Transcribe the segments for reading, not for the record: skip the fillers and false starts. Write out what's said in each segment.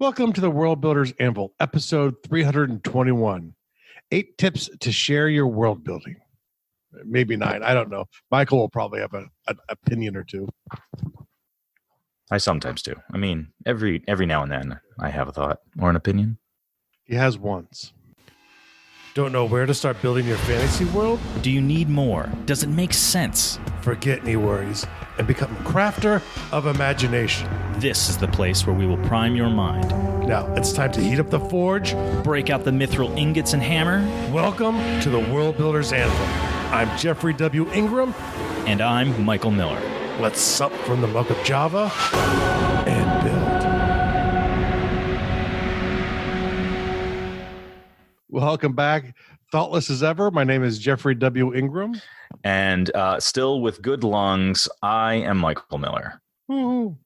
Welcome to the World Builders Anvil, episode 321. 8 tips to share your world building. Maybe 9. I don't know. Michael will probably have an opinion or two. I sometimes do. I mean, every now and then I have a thought or an opinion. He has once. Don't know where to start building your fantasy world? Do you need more? Does it make sense? Forget any worries and become a crafter of imagination. This is the place where we will prime your mind. Now, it's time to heat up the forge. Break out the mithril ingots and hammer. Welcome to the World Builders Anvil. I'm Jeffrey W. Ingram. And I'm Michael Miller. Let's sup from the muck of Java and build. Welcome back. Thoughtless as ever, my name is Jeffrey W. Ingram. And still with good lungs, I am Michael Miller. Woo-hoo.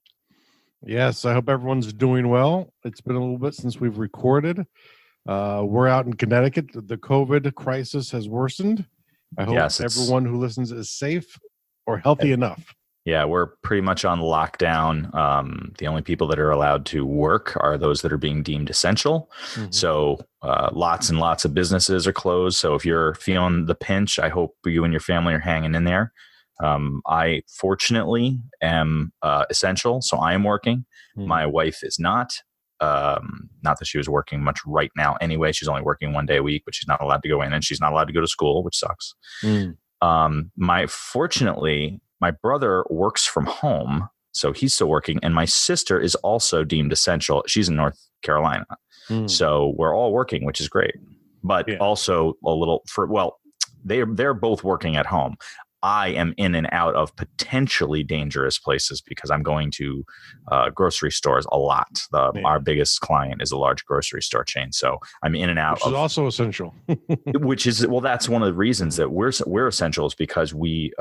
Yes, I hope everyone's doing well. It's been a little bit since we've recorded. We're out in Connecticut. The COVID crisis has worsened. I hope everyone who listens is safe or healthy enough. Yeah, we're pretty much on lockdown. The only people that are allowed to work are those that are being deemed essential. Mm-hmm. So lots and lots of businesses are closed. So if you're feeling the pinch, I hope you and your family are hanging in there. I fortunately am essential, so I am working. Mm-hmm. My wife is not. Not that she was working much right now anyway. She's only working 1 day a week, but she's not allowed to go in and she's not allowed to go to school, which sucks. Fortunately, my brother works from home, so he's still working. And my sister is also deemed essential. She's in North Carolina. So we're all working, which is great. But also a little they're both working at home. I am in and out of potentially dangerous places because I'm going to grocery stores a lot. Our biggest client is a large grocery store chain. So I'm in and out. Which is also essential. That's one of the reasons that we're essential is because we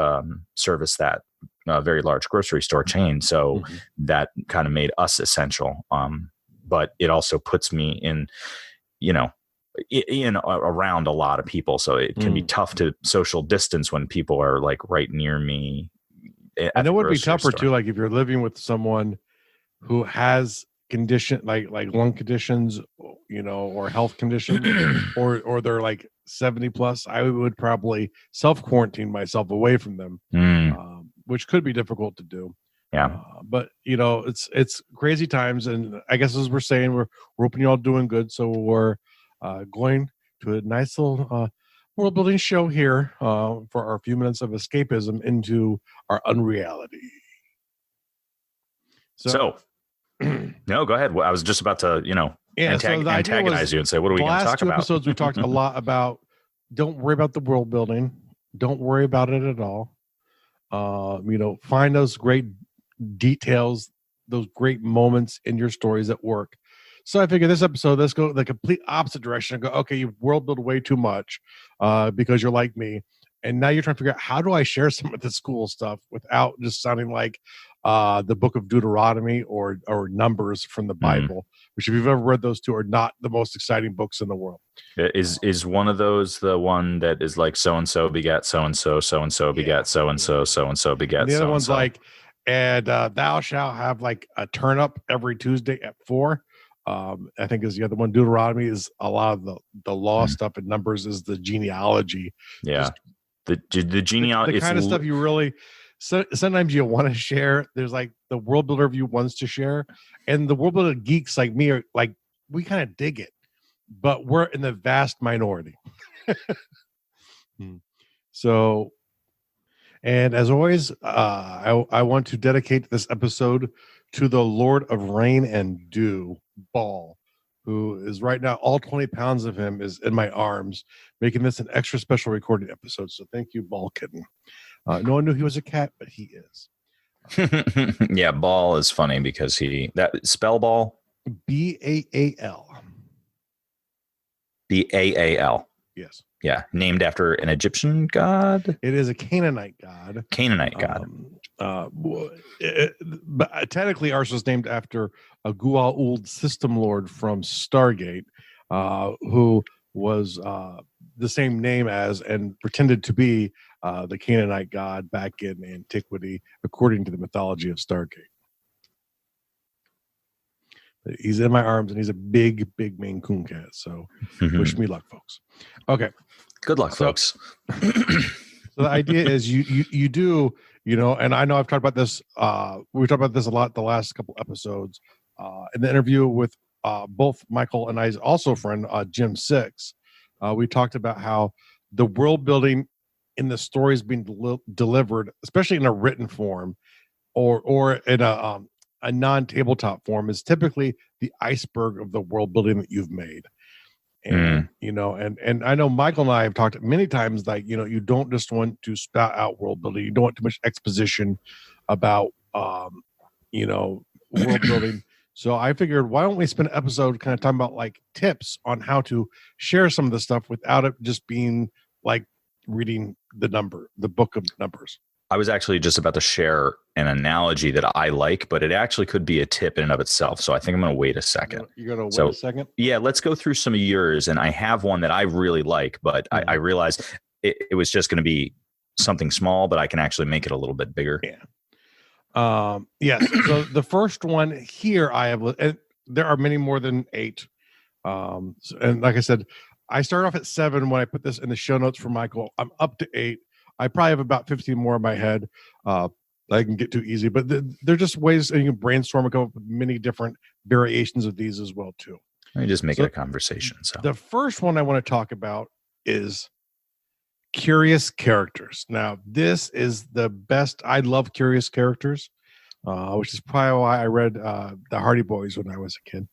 service that very large grocery store chain. So that kind of made us essential. But it also puts me in, around a lot of people. So it can be tough to social distance when people are like right near me. And it would be tougher too, like if you're living with someone who has condition like lung conditions, or health conditions, or they're like 70 plus, I would probably self-quarantine myself away from them, which could be difficult to do. Yeah. But it's crazy times. And I guess as we're saying, we're hoping you're all doing good. So we're going to a nice little world building show here for our few minutes of escapism into our unreality. So no, go ahead. I was just about to, antagonize you and say, what are we going to talk about? The last 2 episodes, we talked a lot about don't worry about the world building. Don't worry about it at all. Find those great details, those great moments in your stories at work. So I figured this episode, let's go the complete opposite direction and go, okay, you've world built way too much because you're like me. And now you're trying to figure out, how do I share some of this cool stuff without just sounding like the book of Deuteronomy or Numbers from the Bible, which if you've ever read those two are not the most exciting books in the world. Is one of those the one that is like so-and-so begat so-and-so, so-and-so begat so-and-so, so-and-so begat so-and-so? The other one's like, and thou shalt have like a turnip every Tuesday at 4. I think is the other one. Deuteronomy is a lot of the law stuff, and Numbers is the genealogy. Yeah. The genealogy. The kind of stuff you really, sometimes you want to share. There's like the world builder view wants to share, and the world builder geeks like me are like, we kind of dig it, but we're in the vast minority. So, and as always, I want to dedicate this episode to the Lord of Rain and Dew, Ball, who is right now, all 20 pounds of him is in my arms, making this an extra special recording episode. So thank you, Ball Kitten. No one knew he was a cat, but he is. Yeah, Ball is funny because spell Ball? Baal. Baal. Yes. Yeah, named after an Egyptian god? It is a Canaanite god. But technically, ours was named after a Gua'uld system lord from Stargate, who was the same name as and pretended to be the Canaanite god back in antiquity, according to the mythology of Stargate. He's in my arms, and he's a big Maine Coon cat. So wish me luck, folks. Okay. Good luck, folks. So the idea is you do, and I know I've talked about this. We talked about this a lot the last couple episodes. In the interview with both Michael and I's also friend, Jim Six, we talked about how the world building in the stories being delivered, especially in a written form or in a non-tabletop form, is typically the iceberg of the world building that you've made. And and I know Michael and I have talked many times, like, you don't just want to spout out world building. You don't want too much exposition about world building. So I figured, why don't we spend an episode kind of talking about like tips on how to share some of the stuff without it just being like reading the book of numbers. I was actually just about to share an analogy that I like, but it actually could be a tip in and of itself. So I think I'm going to wait a second. You're going to wait a second? Yeah, let's go through some of yours. And I have one that I really like, but I realized it was just going to be something small, but I can actually make it a little bit bigger. Yeah. Yes. So the first one here I have, and there are many more than 8. And like I said, I started off at 7 when I put this in the show notes for Michael. I'm up to 8. I probably have about 15 more in my head. I can get too easy, but they're just ways that you can brainstorm and come up with many different variations of these as well too. Let me just make it a conversation. So the first one I want to talk about is curious characters. Now, this is the best. I love curious characters, which is probably why I read the Hardy Boys when I was a kid.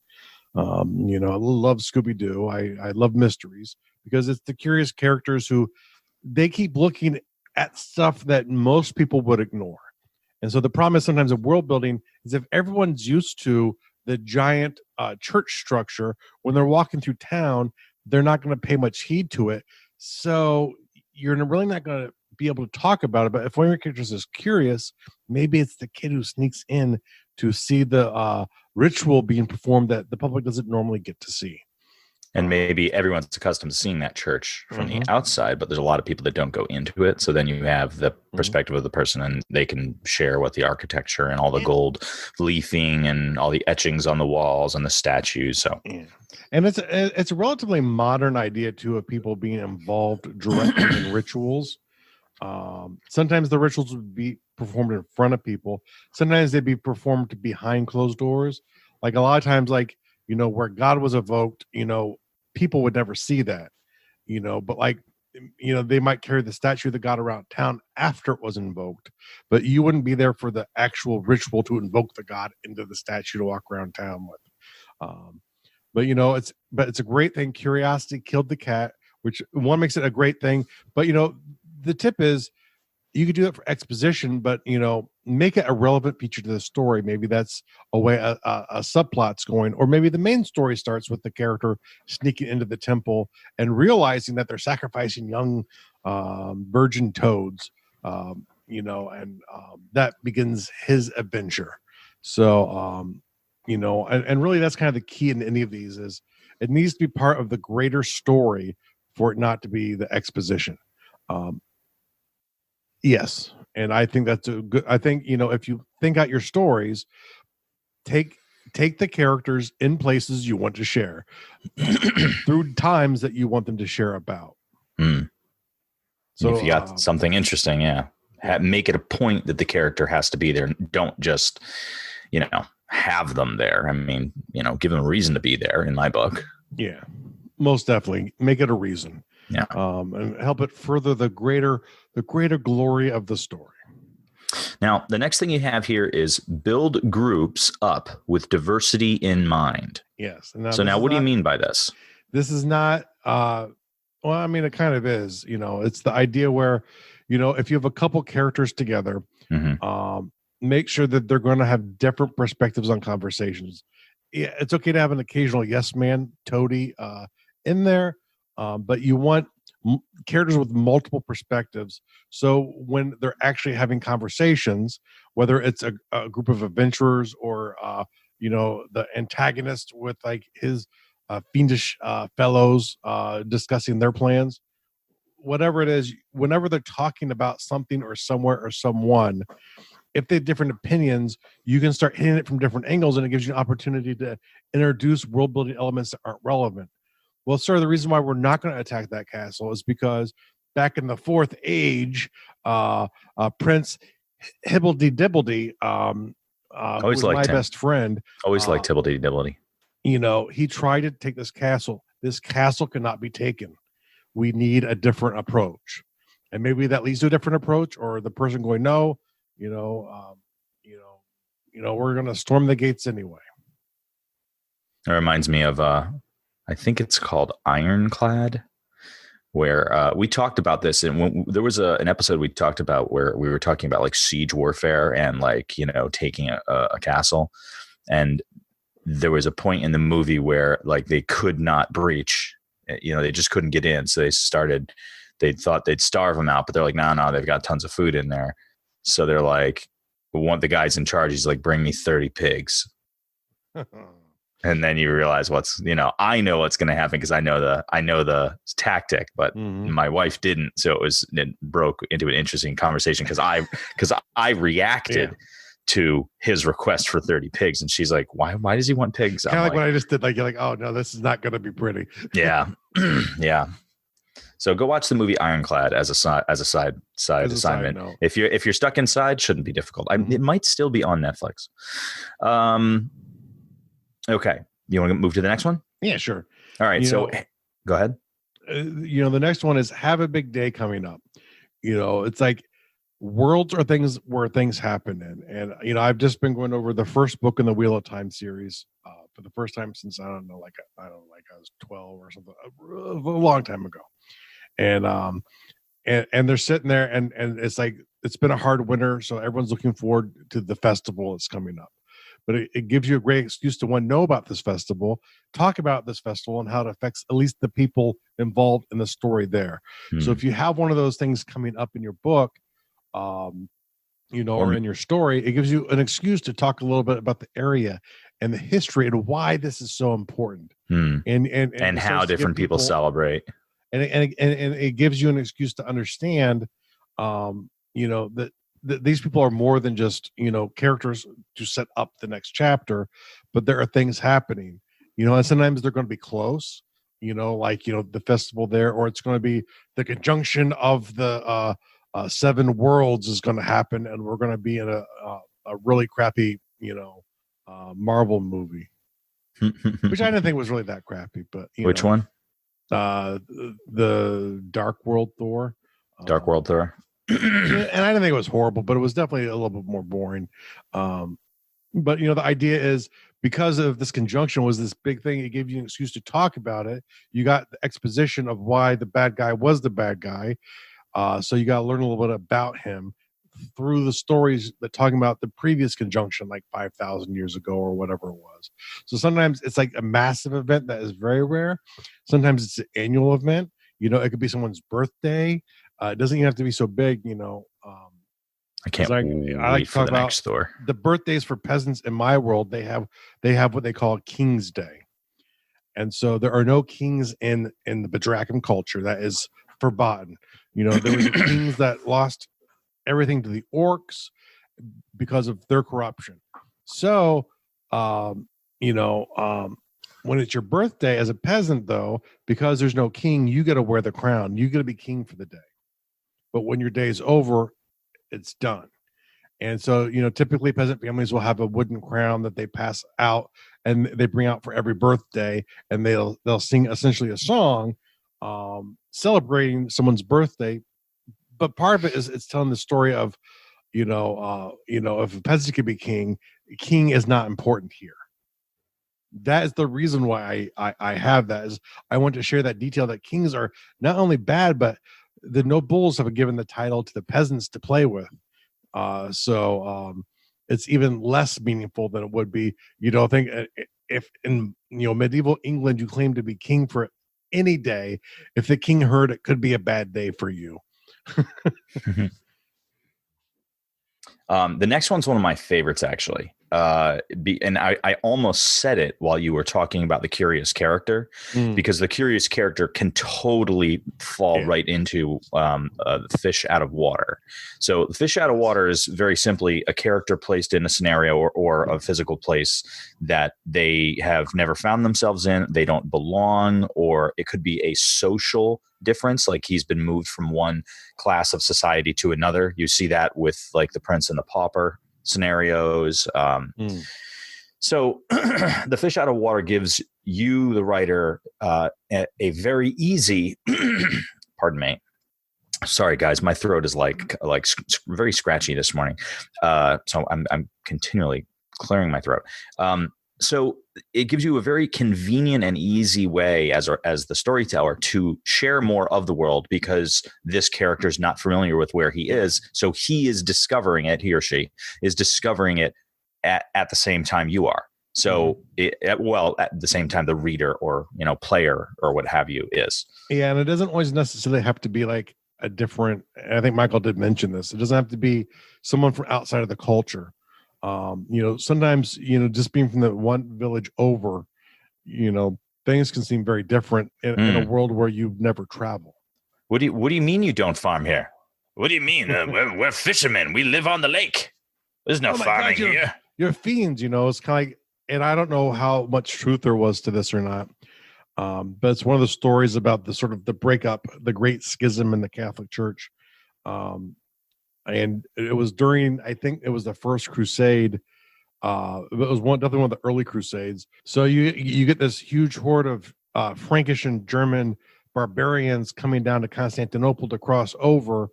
I love Scooby-Doo. I love mysteries because it's the curious characters who they keep looking at stuff that most people would ignore. And so the problem is sometimes of world building is if everyone's used to the giant church structure, when they're walking through town, they're not going to pay much heed to it. So you're really not going to be able to talk about it. But if one of your characters is curious, maybe it's the kid who sneaks in to see the ritual being performed that the public doesn't normally get to see. And maybe everyone's accustomed to seeing that church from the outside, but there's a lot of people that don't go into it. So then you have the perspective of the person, and they can share what the architecture and all the gold leafing and all the etchings on the walls and the statues. So, and it's a relatively modern idea too of people being involved directly in rituals. Sometimes the rituals would be performed in front of people. Sometimes they'd be performed behind closed doors. Like a lot of times, like, where God was evoked, people would never see that, but like, they might carry the statue of the God around town after it was invoked, but you wouldn't be there for the actual ritual to invoke the God into the statue to walk around town with. But it's a great thing. Curiosity killed the cat, which one makes it a great thing. But, the tip is you could do it for exposition, but, make it a relevant feature to the story. Maybe that's a way a subplot's going, or maybe the main story starts with the character sneaking into the temple and realizing that they're sacrificing young virgin toads, and that begins his adventure. So, and really that's kind of the key in any of these is it needs to be part of the greater story for it not to be the exposition. Yes. And I think that's a good, I think, if you think out your stories, take the characters in places you want to share through times that you want them to share about. So if you got something interesting, make it a point that the character has to be there. Don't just, have them there. I mean, give them a reason to be there in my book. Yeah, most definitely. Make it a reason. Yeah. And help it further the greater glory of the story. Now, the next thing you have here is build groups up with diversity in mind. Yes. So now what do you mean by this? This is not, well, I mean, it kind of is, it's the idea where, if you have a couple characters together, make sure that they're going to have different perspectives on conversations. Yeah, it's okay to have an occasional yes man toady in there, but you want characters with multiple perspectives. So when they're actually having conversations, whether it's a group of adventurers or the antagonist with like his fiendish fellows discussing their plans, whatever it is, whenever they're talking about something or somewhere or someone, if they have different opinions, you can start hitting it from different angles, and it gives you an opportunity to introduce world building elements that aren't relevant. Well, sir, the reason why we're not going to attack that castle is because back in the Fourth Age, Prince Hibbledy Dibbledy, who was my best friend, always liked Hibbledy Dibbledy. You know, he tried to take this castle. This castle cannot be taken. We need a different approach, and maybe that leads to a different approach, or the person going, no, we're going to storm the gates anyway. It reminds me of, I think it's called Ironclad, where we talked about this. And when there was an episode we talked about where we were talking about like siege warfare and like, taking a castle. And there was a point in the movie where like they could not breach, they just couldn't get in. So they thought they'd starve them out, but they're like, no, they've got tons of food in there. So they're like, the guy's in charge. He's like, bring me 30 pigs. And then you realize I know what's going to happen because I know the tactic, but my wife didn't. So it broke into an interesting conversation because I reacted to his request for 30 pigs, and she's like, why does he want pigs? Kind of like what I just did. Like, you're like, oh no, this is not going to be pretty. Yeah. Yeah. So go watch the movie Ironclad as a side assignment. If you're stuck inside, shouldn't be difficult. It might still be on Netflix. Okay. You want to move to the next one? Yeah, sure. All right. Go ahead. The next one is have a big day coming up. It's like worlds are things where things happen in. And, I've just been going over the first book in the Wheel of Time series for the first time since, I was 12 or something, a long time ago. And they're sitting there and it's like, it's been a hard winter. So everyone's looking forward to the festival that's coming up. But it gives you a great excuse to know about this festival, talk about this festival and how it affects at least the people involved in the story there. So if you have one of those things coming up in your book, or in your story, it gives you an excuse to talk a little bit about the area and the history and why this is so important. And how different people celebrate. And it gives you an excuse to understand, that these people are more than just characters to set up the next chapter, but there are things happening, and sometimes they're going to be close, the festival there, or it's going to be the conjunction of the 7 worlds is going to happen, and we're going to be in a really crappy Marvel movie, which I didn't think was really that crappy. But which one? The Dark World Thor. Dark World Thor. And I didn't think it was horrible, but it was definitely a little bit more boring. But the idea is because of this conjunction was this big thing, it gave you an excuse to talk about it. You got the exposition of why the bad guy was the bad guy. So you got to learn a little bit about him through the stories that talking about the previous conjunction, like 5,000 years ago or whatever it was. So sometimes it's like a massive event that is very rare. Sometimes it's an annual event. It could be someone's birthday. It doesn't even have to be so big, I can't wait I like to for talk the about next Thor. The birthdays for peasants in my world. They have what they call King's Day, and so there are no kings in the Badrakan culture. That is forgotten. There was kings that lost everything to the orcs because of their corruption. So, when it's your birthday as a peasant, though, because there's no king, you got to wear the crown. You got to be king for the day. But when your day is over, it's done. And so, typically peasant families will have a wooden crown that they pass out and they bring out for every birthday, and they'll sing essentially a song celebrating someone's birthday. But part of it is it's telling the story of, if a peasant could be king is not important here. That is the reason why I have that, is I want to share that detail that kings are not only bad, but the nobles have given the title to the peasants to play with. So it's even less meaningful than it would be. Think if in medieval England you claim to be king for any day, if the king heard it could be a bad day for you. The next one's one of my favorites, actually. and I almost said it while you were talking about the curious character, because the curious character can totally fall right into the fish out of water. So the fish out of water is very simply a character placed in a scenario or a physical place that they have never found themselves in, they don't belong, or it could be a social difference, like he's been moved from one class of society to another. You see that with like the Prince and the Pauper scenarios. So the fish out of water gives you, the writer, a very easy pardon me, sorry guys, my throat is like very scratchy this morning, so I'm continually clearing my throat. So it gives you a very convenient and easy way as the storyteller to share more of the world, because this character is not familiar with where he is. So he is discovering it, he or she is discovering it at the same time you are. So at the same time the reader or, player or what have you is. Yeah. And it doesn't always necessarily have to be like a different, I think Michael did mention this. It doesn't have to be someone from outside of the culture. Sometimes, just being from the one village over, things can seem very different in a world where you've never traveled. What do you mean you don't farm here? What do you mean? We're fishermen. We live on the lake. There's no farming here. You're fiends, it's kind of like, and I don't know how much truth there was to this or not. But it's one of the stories about the sort of the breakup, the great schism in the Catholic Church. And it was during, I think it was the First Crusade. It was definitely one of the early Crusades. So you get this huge horde of Frankish and German barbarians coming down to Constantinople to cross over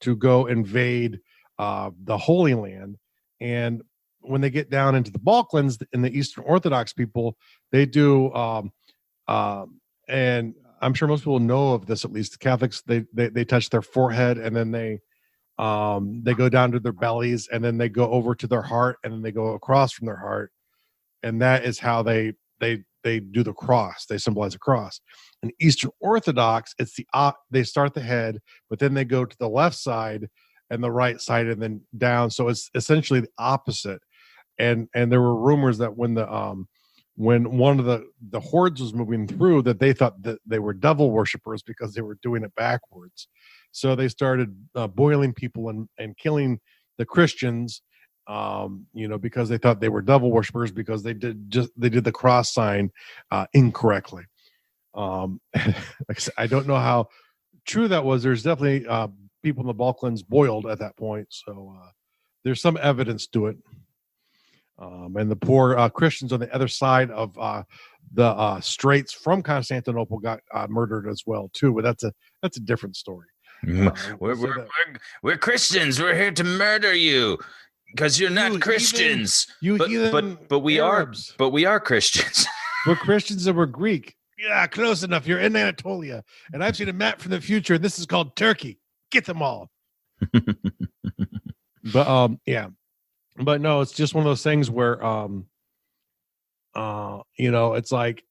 to go invade the Holy Land. And when they get down into the Balkans and the Eastern Orthodox people, they do, and I'm sure most people know of this, at least the Catholics, they touch their forehead, and then they go down to their bellies, and then they go over to their heart, and then they go across from their heart. And that is how they do the cross. They symbolize a cross. In Eastern Orthodox, it's they start the head, but then they go to the left side and the right side, and then down. So it's essentially the opposite. And there were rumors that when one of the hordes was moving through, that they thought that they were devil worshippers because they were doing it backwards. So they started boiling people and killing the Christians, because they thought they were devil worshippers because they did the cross sign incorrectly. Like I said, I don't know how true that was. There's definitely people in the Balkans boiled at that point, so there's some evidence to it. And the poor Christians on the other side of the straits from Constantinople got murdered as well too. But that's a different story. We're Christians. We're here to murder you because you're not Christians. But we Arabs. But we are Christians. We're Christians and we're Greek. Yeah, close enough. You're in Anatolia, and I've seen a map from the future. And this is called Turkey. Get them all. But yeah. But no, it's just one of those things where, it's like,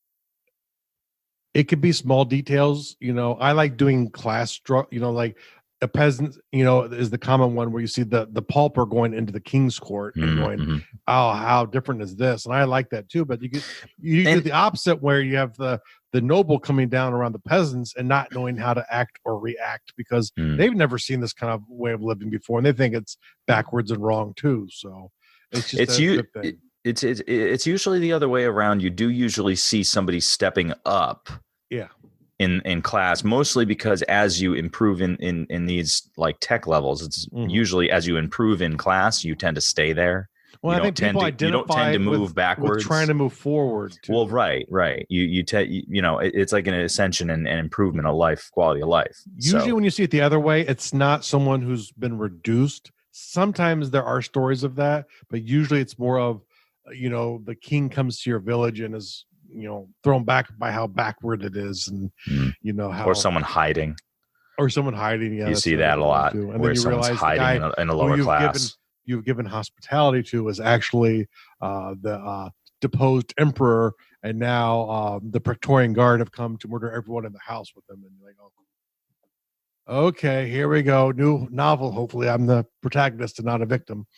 it could be small details. I like doing class, like a peasant, is the common one where you see the pauper going into the king's court and going, oh, how different is this? And I like that too. But you get the opposite where you have the noble coming down around the peasants and not knowing how to act or react because they've never seen this kind of way of living before, and they think it's backwards and wrong too. So it's just good thing. It's usually the other way around. You do usually see somebody stepping up. Yeah. In class, mostly because as you improve in these like tech levels, it's usually as you improve in class, you tend to stay there. Well, I think people identify you don't tend to move backwards. With trying to move forward. Too. Well, right. It's like an ascension and improvement of life, quality of life. Usually, when you see it the other way, it's not someone who's been reduced. Sometimes there are stories of that, but usually it's more of, the king comes to your village and is, thrown back by how backward it is, and how, or someone hiding. Yeah, you see that a lot, too. And where then you someone's hiding in a lower class. You've given hospitality to is actually the deposed emperor, and now the Praetorian Guard have come to murder everyone in the house with them. And you're like, oh, okay, here we go, new novel. Hopefully, I'm the protagonist and not a victim.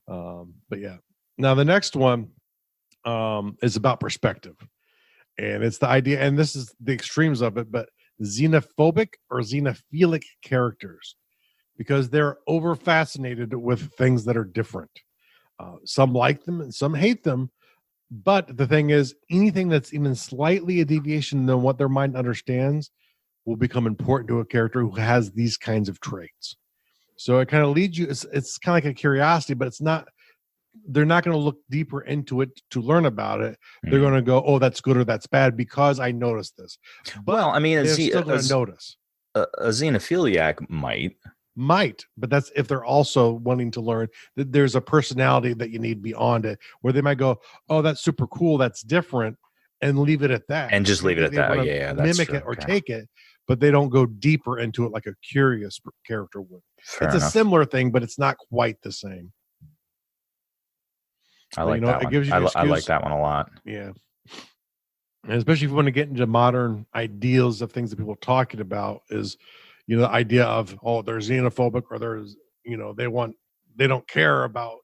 But yeah. Now the next one is about perspective, and it's the idea, and this is the extremes of it, but xenophobic or xenophilic characters, because they're over fascinated with things that are different. Some like them and some hate them. But the thing is, anything that's even slightly a deviation than what their mind understands will become important to a character who has these kinds of traits. So it kind of leads you, it's kind of like a curiosity, but it's not, they're not going to look deeper into it to learn about it. They're going to go, oh, that's good or that's bad because I noticed this. But well, I mean, they're still going to notice. A xenophiliac Might, but that's if they're also wanting to learn that there's a personality that you need beyond it, where they might go, oh, that's super cool, that's different, and leave it at that. And just leave it at that. Oh, yeah, that's mimic true. it or take it, but they don't go deeper into it like a curious character would. Fair it's enough. A similar thing, but it's not quite the same. I like that one. It gives you I like that one a lot. Yeah. And especially if you want to get into modern ideals of things that people are talking about is, the idea of, oh, they're xenophobic or there's, they don't care about,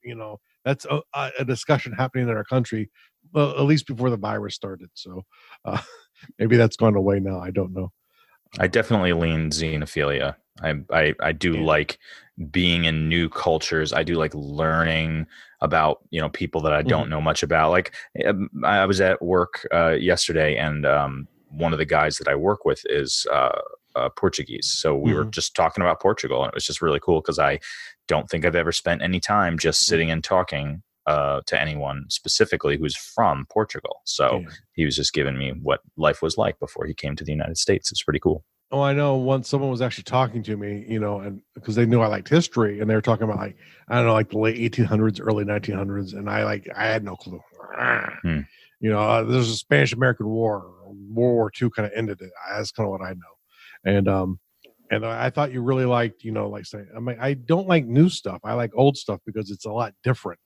that's a discussion happening in our country, well, at least before the virus started. So maybe that's gone away now. I don't know. I definitely lean xenophilia. I do like being in new cultures. I do like learning about, people that I don't know much about. Like I was at work yesterday, and one of the guys that I work with is Portuguese. So we were just talking about Portugal, and it was just really cool because I don't think I've ever spent any time just sitting and talking to anyone specifically who's from Portugal. So he was just giving me what life was like before he came to the United States. It's pretty cool. Oh, I know. Once someone was actually talking to me, and because they knew I liked history, and they were talking about like the late 1800s, early 1900s, and I had no clue. There's a Spanish-American War, World War II kind of ended it. That's kind of what I know, and I thought you really liked, like saying, I don't like new stuff. I like old stuff because it's a lot different.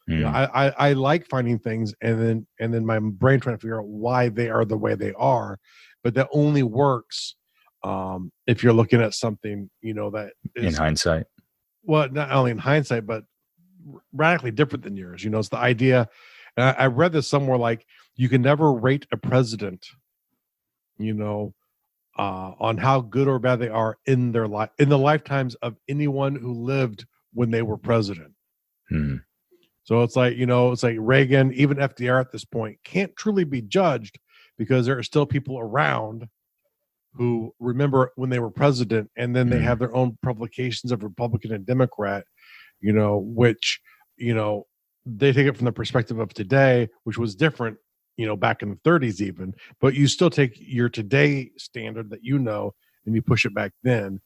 I like finding things and then my brain trying to figure out why they are the way they are, but that only works if you're looking at something that is, in hindsight, well, not only in hindsight but radically different than yours. It's the idea, and I read this somewhere, like you can never rate a president on how good or bad they are in their life, in the lifetimes of anyone who lived when they were president. So it's like, it's like Reagan, even FDR at this point can't truly be judged because there are still people around who remember when they were president, and then they have their own publications of Republican and Democrat, which, they take it from the perspective of today, which was different, back in the 30s even, but you still take your today standard that, and you push it back then,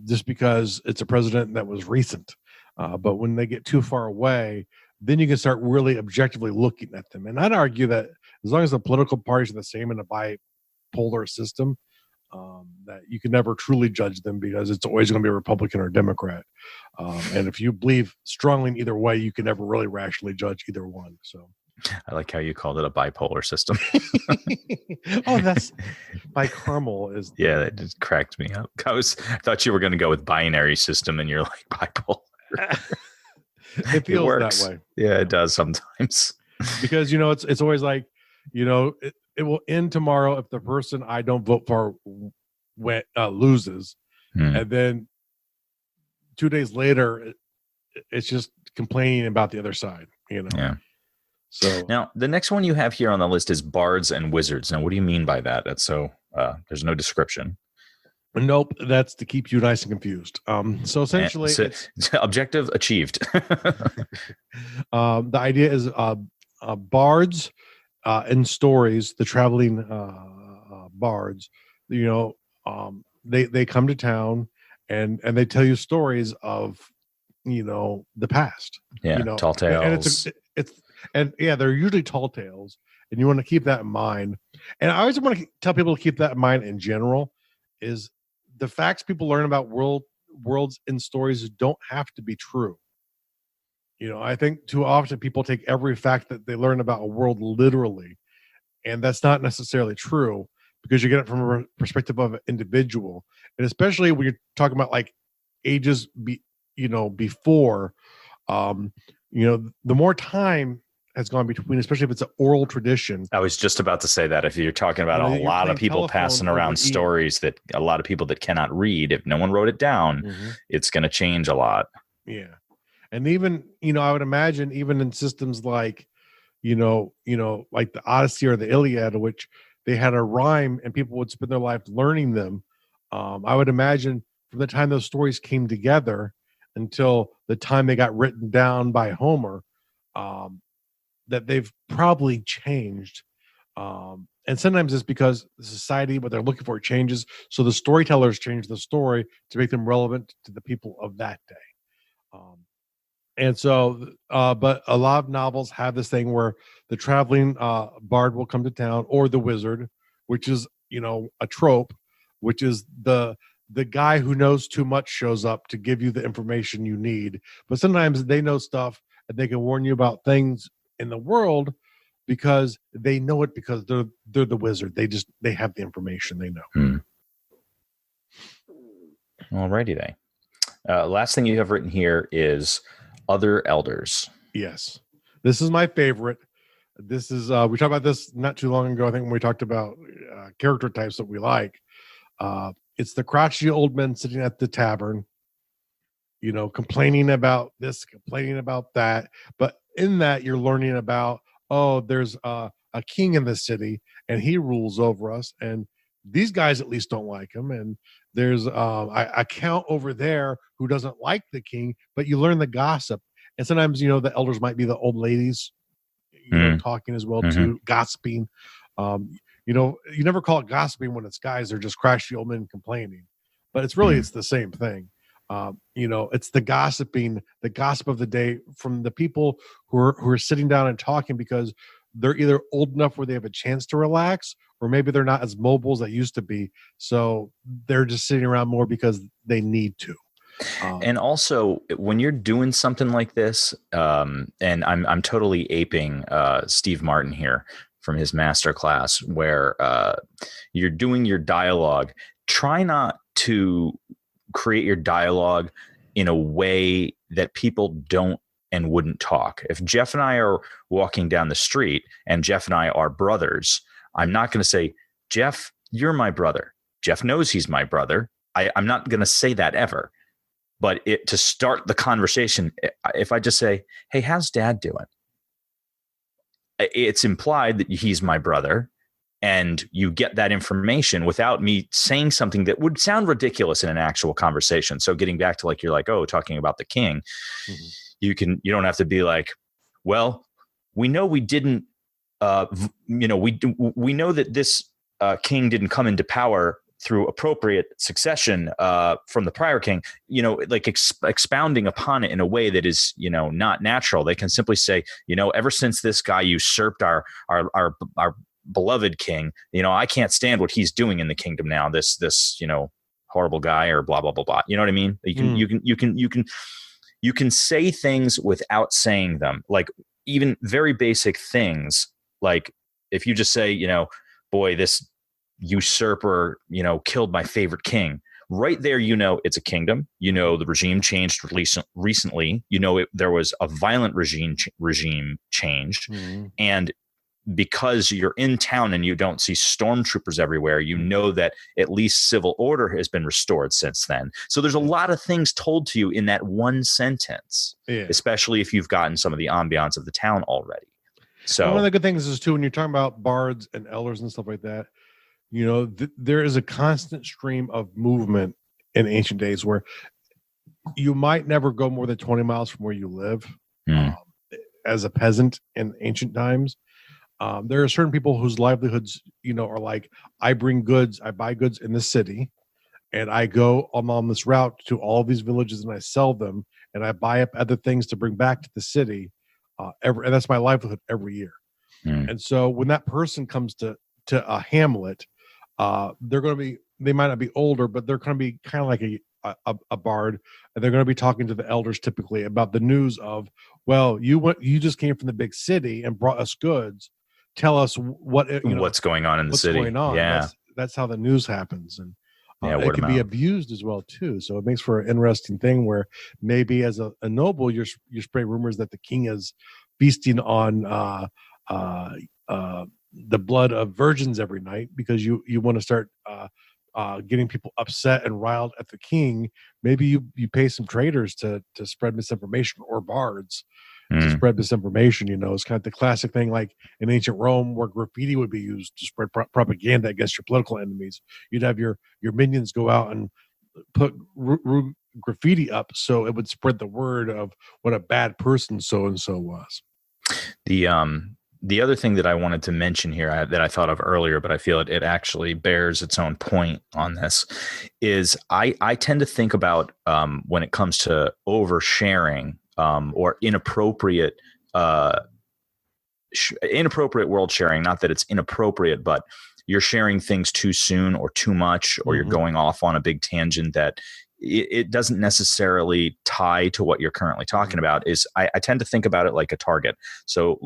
just because it's a president that was recent. But when they get too far away, then you can start really objectively looking at them. And I'd argue that as long as the political parties are the same in a bipolar system, that you can never truly judge them because it's always going to be a Republican or Democrat. And if you believe strongly in either way, you can never really rationally judge either one. So I like how you called it a bipolar system. Oh, that's bicameral is. Yeah, that just cracked me up. I thought you were going to go with binary system, and you're like bipolar. It feels that way. Yeah, it does sometimes. Because it's always like, it will end tomorrow if the person I don't vote for loses, and then 2 days later, it's just complaining about the other side. Yeah. So now the next one you have here on the list is Bards and Wizards. Now, what do you mean by that? That's so there's no description. Nope, that's to keep you nice and confused. So essentially, it's objective achieved. The idea is bards in stories, the traveling bards. They come to town and they tell you stories of the past. Yeah, tall tales. And they're usually tall tales, and you want to keep that in mind. And I always want to tell people to keep that in mind in general. Is the facts people learn about worlds in stories don't have to be true. I think too often people take every fact that they learn about a world literally, and that's not necessarily true because you get it from a perspective of an individual, and especially when you're talking about like ages before The more time has gone between, especially if it's an oral tradition. I was just about to say that if you're talking about a lot of people passing around stories that a lot of people that cannot read, if no one wrote it down, it's going to change a lot. Yeah. And even, I would imagine even in systems like, like the Odyssey or the Iliad, which they had a rhyme and people would spend their life learning them. I would imagine from the time those stories came together until the time they got written down by Homer, that they've probably changed. And sometimes it's because the society, what they're looking for, changes. So the storytellers change the story to make them relevant to the people of that day. And so, but a lot of novels have this thing where the traveling bard will come to town, or the wizard, which is, a trope, which is the guy who knows too much shows up to give you the information you need. But sometimes they know stuff and they can warn you about things in the world because they know it, because they're the wizard. They have the information, they know. Alrighty then. Last thing you have written here is other elders. Yes, this is my favorite. This is we talked about this not too long ago, I think, when we talked about character types that we like. It's the crotchety old men sitting at the tavern, complaining about this, complaining about that. But in that, you're learning about, there's a king in the city and he rules over us, and these guys at least don't like him. And there's a count over there who doesn't like the king, but you learn the gossip. And sometimes, the elders might be the old ladies, talking as well, too, gossiping. You never call it gossiping when it's guys. They're just crotchety old men complaining. But it's really, it's the same thing. It's the gossiping, the gossip of the day from the people who are sitting down and talking because they're either old enough where they have a chance to relax, or maybe they're not as mobile as they used to be. So they're just sitting around more because they need to. And also, when you're doing something like this, and I'm totally aping Steve Martin here from his master class, where you're doing your dialogue, try not to create your dialogue in a way that people don't and wouldn't talk. If Jeff and I are walking down the street and Jeff and I are brothers, I'm not going to say, Jeff, you're my brother. Jeff knows he's my brother. I'm not going to say that ever. But to start the conversation, if I just say, hey, how's dad doing? It's implied that he's my brother, and you get that information without me saying something that would sound ridiculous in an actual conversation. So getting back to talking about the king, you don't have to be like, well, we know we didn't, we know that this king didn't come into power through appropriate succession from the prior king, expounding upon it in a way that is, not natural. They can simply say, ever since this guy usurped our beloved king, I can't stand what he's doing in the kingdom now. This horrible guy, or blah blah blah blah. You know what I mean? You can say things without saying them, like even very basic things, like if you just say, boy, this usurper, killed my favorite king. Right there, it's a kingdom. The regime changed recently. There was a violent regime change, and because you're in town and you don't see stormtroopers everywhere, that at least civil order has been restored since then. So there's a lot of things told to you in that one sentence, especially if you've gotten some of the ambiance of the town already. So one of the good things is too, when you're talking about bards and elders and stuff like that, there is a constant stream of movement in ancient days where you might never go more than 20 miles from where you live as a peasant in ancient times. There are certain people whose livelihoods, are like, I buy goods in the city, and I go on this route to all these villages and I sell them, and I buy up other things to bring back to the city. And that's my livelihood every year. And so when that person comes to a hamlet, they might not be older, but they're going to be kind of like a bard, and they're going to be talking to the elders typically about the news of, well, you just came from the big city and brought us goods. Tell us what's going on in the city. Going on. Yeah, that's how the news happens. And Yeah, It word of can be mouth. abused as well too. So it makes for an interesting thing where maybe as a noble, you're spreading rumors that the king is feasting on uh, the blood of virgins every night because you want to start getting people upset and riled at the king. Maybe you pay some traders to spread misinformation, or bards to Mm. spread misinformation. It's kind of the classic thing, like in ancient Rome, where graffiti would be used to spread propaganda against your political enemies. You'd have your minions go out and put graffiti up, so it would spread the word of what a bad person so and so was. The other thing that I wanted to mention here that I thought of earlier, but I feel it actually bears its own point on this, is I tend to think about when it comes to oversharing or inappropriate world sharing. Not that it's inappropriate, but you're sharing things too soon or too much, or you're going off on a big tangent that it doesn't necessarily tie to what you're currently talking about. I tend to think about it like a target. So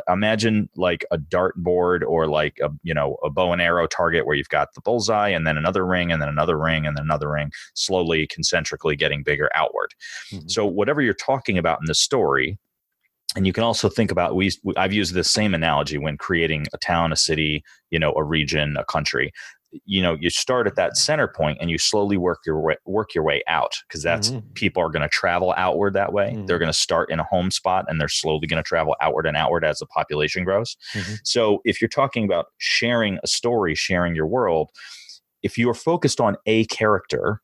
imagine like a dartboard, or like a bow and arrow target, where you've got the bullseye and then another ring and then another ring and then another ring, slowly concentrically getting bigger outward. So whatever you're talking about in the story, and you can also think about, I've used this same analogy when creating a town, a city, a region, a country. You start at that center point and you slowly work your way out, because that's people are going to travel outward that way. They're going to start in a home spot and they're slowly going to travel outward and outward as the population grows. So if you're talking about sharing a story, sharing your world, if you are focused on a character,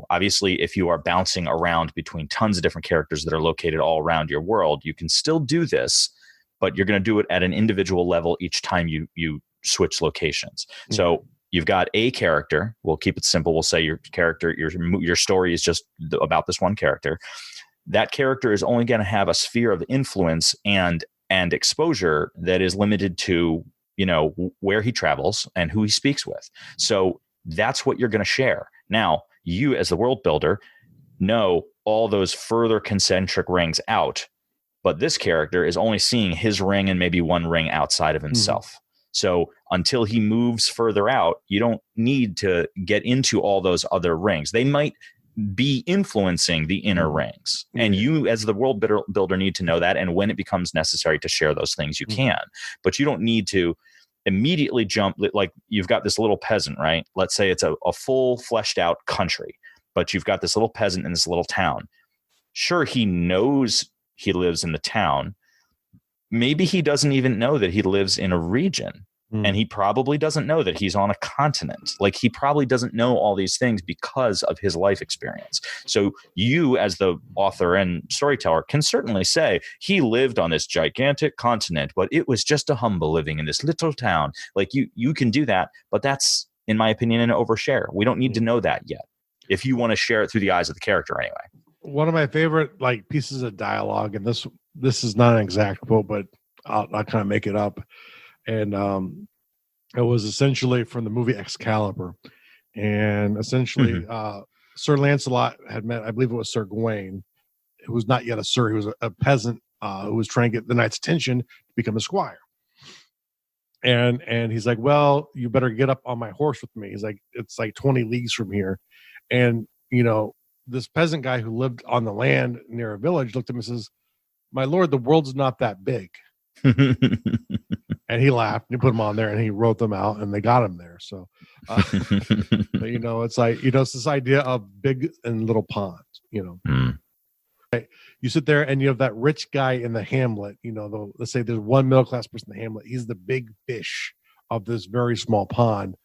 obviously if you are bouncing around between tons of different characters that are located all around your world, you can still do this, but you're going to do it at an individual level each time you switch locations. So you've got a character. We'll keep it simple. We'll say your character, your story is just about this one character. That character is only going to have a sphere of influence and exposure that is limited to, where he travels and who he speaks with. So that's what you're going to share. Now, you as the world builder know all those further concentric rings out, but this character is only seeing his ring and maybe one ring outside of himself. So until he moves further out, you don't need to get into all those other rings. They might be influencing the inner rings. And you as the world builder need to know that. And when it becomes necessary to share those things, you can. But you don't need to immediately jump. Like you've got this little peasant, right? Let's say it's a full fleshed out country, but you've got this little peasant in this little town. Sure, he knows he lives in the town. Maybe he doesn't even know that he lives in a region, and he probably doesn't know that he's on a continent. Like he probably doesn't know all these things because of his life experience. So you as the author and storyteller can certainly say he lived on this gigantic continent, but it was just a humble living in this little town. Like you can do that, but that's, in my opinion, an overshare. We don't need to know that yet, if you want to share it through the eyes of the character anyway. One of my favorite pieces of dialogue, and this is not an exact quote, but I'll kind of make it up. And it was essentially from the movie Excalibur. And essentially, Sir Lancelot had met, I believe it was Sir Gawain, who was not yet a sir. He was a peasant who was trying to get the knight's attention to become a squire. And he's like, well, you better get up on my horse with me. He's like, it's like 20 leagues from here. And, this peasant guy who lived on the land near a village looked at him and says, my lord, the world's not that big. And he laughed and he put him on there and he wrote them out and they got him there. So, but, it's like, it's this idea of big and little ponds, Right? You sit there and you have that rich guy in the hamlet, let's say there's one middle-class person in the hamlet. He's the big fish of this very small pond.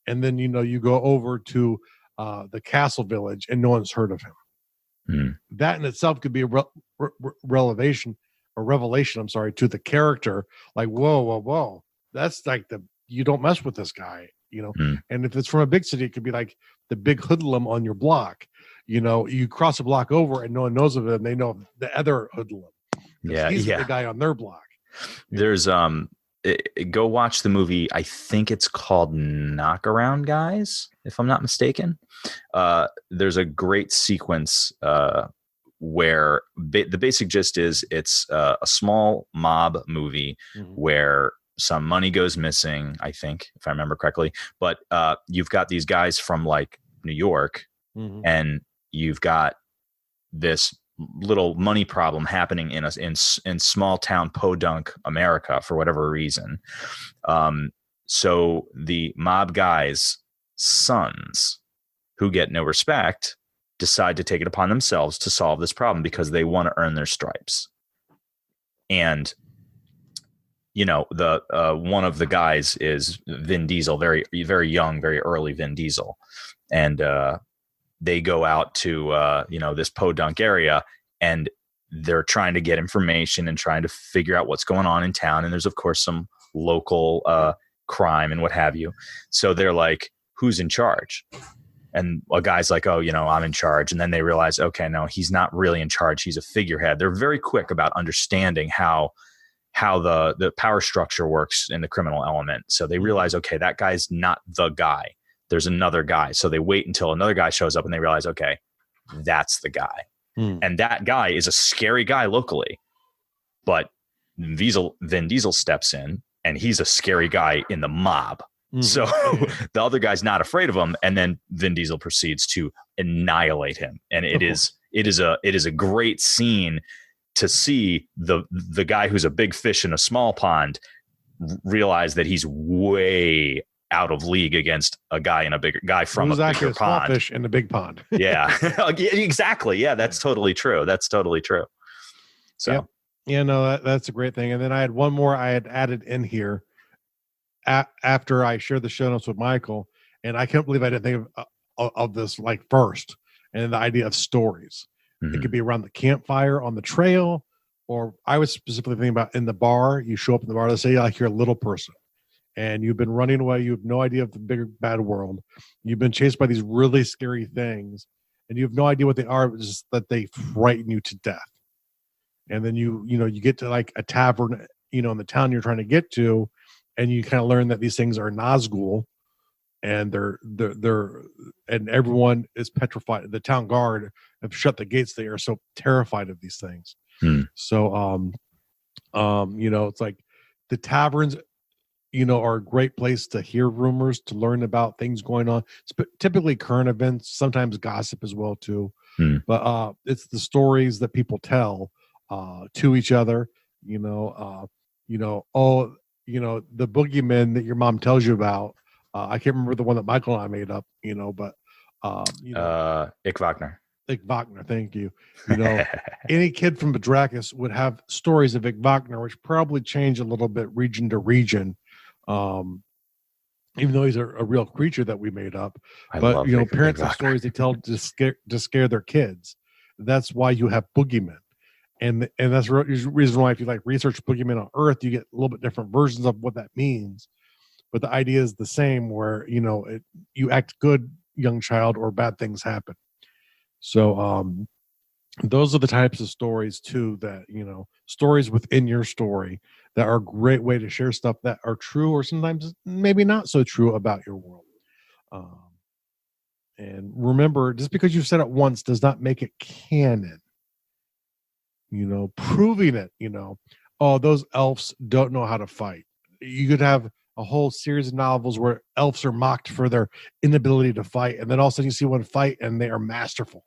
And then, you go over to the castle village and no one's heard of him. That in itself could be a revelation, to the character. Like, whoa. That's like you don't mess with this guy, And if it's from a big city, it could be like the big hoodlum on your block. You cross a block over and no one knows of him. They know the other hoodlum. He's the guy on their block. There's go watch the movie. I think it's called Knockaround Guys, if I'm not mistaken. There's a great sequence where the basic gist is it's a small mob movie where some money goes missing, I think, if I remember correctly. But you've got these guys from like New York, and you've got this little money problem happening in small town podunk America for whatever reason. So the mob guys' sons, who get no respect, decide to take it upon themselves to solve this problem because they want to earn their stripes. And the one of the guys is Vin Diesel, very, very young, very early Vin Diesel. And they go out to, this podunk area, and they're trying to get information and trying to figure out what's going on in town. And there's, of course, some local crime and what have you. So they're like, who's in charge? And a guy's like, oh, I'm in charge. And then they realize, okay, no, he's not really in charge. He's a figurehead. They're very quick about understanding how the power structure works in the criminal element. So they realize, okay, that guy's not the guy. There's another guy. So they wait until another guy shows up and they realize, okay, that's the guy. And that guy is a scary guy locally. But Vin Diesel steps in, and he's a scary guy in the mob. So the other guy's not afraid of him. And then Vin Diesel proceeds to annihilate him. And it is a great scene to see the guy who's a big fish in a small pond realize that he's way out of league against a guy in a bigger guy from a bigger pond. Fish in a big pond. Yeah, exactly. Yeah, that's totally true. So that's a great thing. And then I had one more I had added in here after I shared the show notes with Michael, and I can't believe I didn't think of this like first. And the idea of stories. It could be around the campfire, on the trail, or I was specifically thinking about in the bar. You show up in the bar, let's say like you're a little person and you've been running away. You have no idea of the bigger bad world. You've been chased by these really scary things and you have no idea what they are, just that they frighten you to death. And then you get to like a tavern, in the town you're trying to get to, and you kind of learn that these things are Nazgul, and they're and everyone is petrified. The town guard have shut the gates. They are so terrified of these things. So it's like the taverns are a great place to hear rumors, to learn about things going on. It's typically current events, sometimes gossip as well too. But it's the stories that people tell to each other. The boogeyman that your mom tells you about. I can't remember the one that Michael and I made up, but Ich Wagner. Ich Wagner, thank you. Any kid from Bedrakis would have stories of Ich Wagner, which probably change a little bit region to region, even though he's a real creature that we made up. But parents have stories they tell to scare their kids. That's why you have boogeymen. And that's the reason why if you like research boogeymen on Earth, you get a little bit different versions of what that means. But the idea is the same, where you act good, young child, or bad things happen. So those are the types of stories too that stories within your story that are a great way to share stuff that are true or sometimes maybe not so true about your world. And remember, just because you've said it once does not make it canon. Proving it. Those elves don't know how to fight. You could have a whole series of novels where elves are mocked for their inability to fight, and then all of a sudden you see one fight and they are masterful,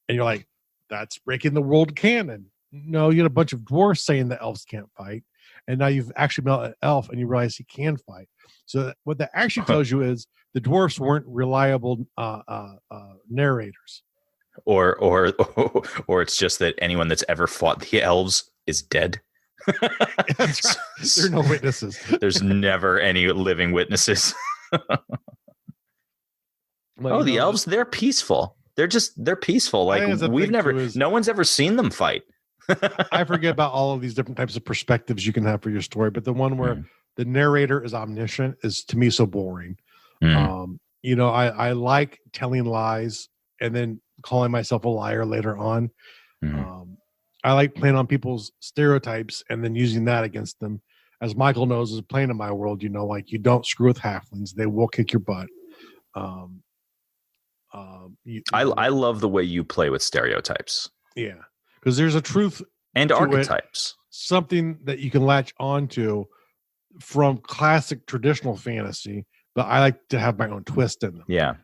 and you're like, that's breaking the world canon. No, you get a bunch of dwarfs saying that elves can't fight, and now you've actually met an elf and you realize he can fight. So what that actually tells you is the dwarfs weren't reliable narrators, or it's just that anyone that's ever fought the elves is dead. That's right. There are no witnesses. There's never any living witnesses. The elves, they're peaceful. They're peaceful. Like no one's ever seen them fight. I forget about all of these different types of perspectives you can have for your story, but the one where the narrator is omniscient is to me so boring. I like telling lies and then calling myself a liar later on. I like playing on people's stereotypes and then using that against them. As Michael knows, is playing in my world, like you don't screw with halflings. They will kick your butt. I love the way you play with stereotypes. Yeah. Because there's a truth and archetypes. Something that you can latch onto from classic traditional fantasy, but I like to have my own twist in them. Yeah.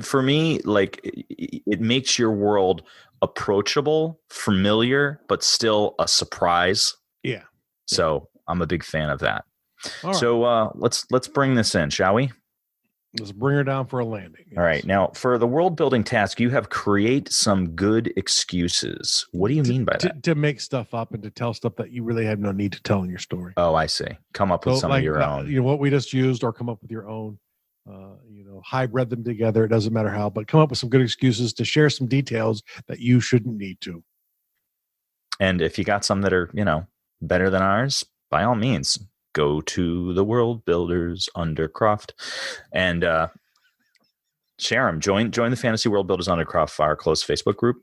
For me, like it makes your world approachable, familiar, but still a surprise. Yeah. So I'm a big fan of that. All right. So let's bring this in, shall we? Let's bring her down for a landing. All right. Now, for the world building task, you have create some good excuses. What do you mean by that? To make stuff up and to tell stuff that you really have no need to tell in your story. Oh, I see. Come up with some of your own. You know, what we just used, or come up with your own. Hybrid them together. It doesn't matter how, but come up with some good excuses to share some details that you shouldn't need to. And if you got some that are, better than ours, by all means, go to the World Builders Undercroft and share them. Join the Fantasy World Builders Undercroft, our close Facebook group.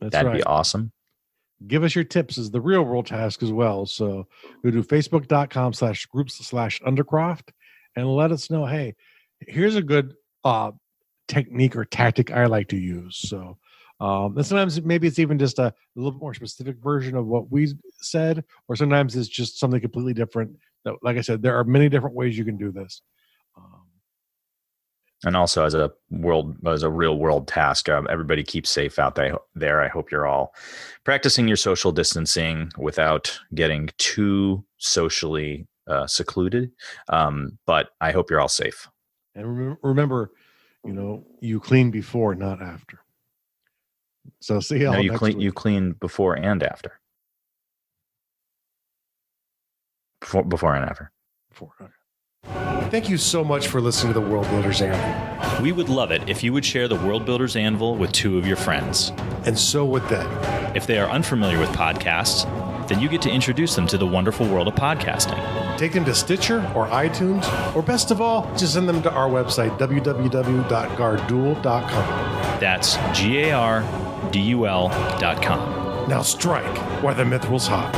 That'd be awesome. Give us your tips as the real world task as well. So go to facebook.com/groups/Undercroft and let us know, hey, here's a good technique or tactic I like to use. So and sometimes maybe it's even just a little bit more specific version of what we said, or sometimes it's just something completely different. That, like I said, there are many different ways you can do this. And also as a real world task, everybody keep safe out there. I hope you're all practicing your social distancing without getting too socially secluded. But I hope you're all safe. And remember, you clean before, not after. So see you all next week. You clean before and after. Before and after. Before. Okay. Thank you so much for listening to the World Builders Anvil. We would love it if you would share the World Builders Anvil with 2 of your friends. And so would they. If they are unfamiliar with podcasts, then you get to introduce them to the wonderful world of podcasting. Take them to Stitcher or iTunes, or best of all, just send them to our website, www.gardul.com. That's GARDUL.com. Now strike while the mithril's hot.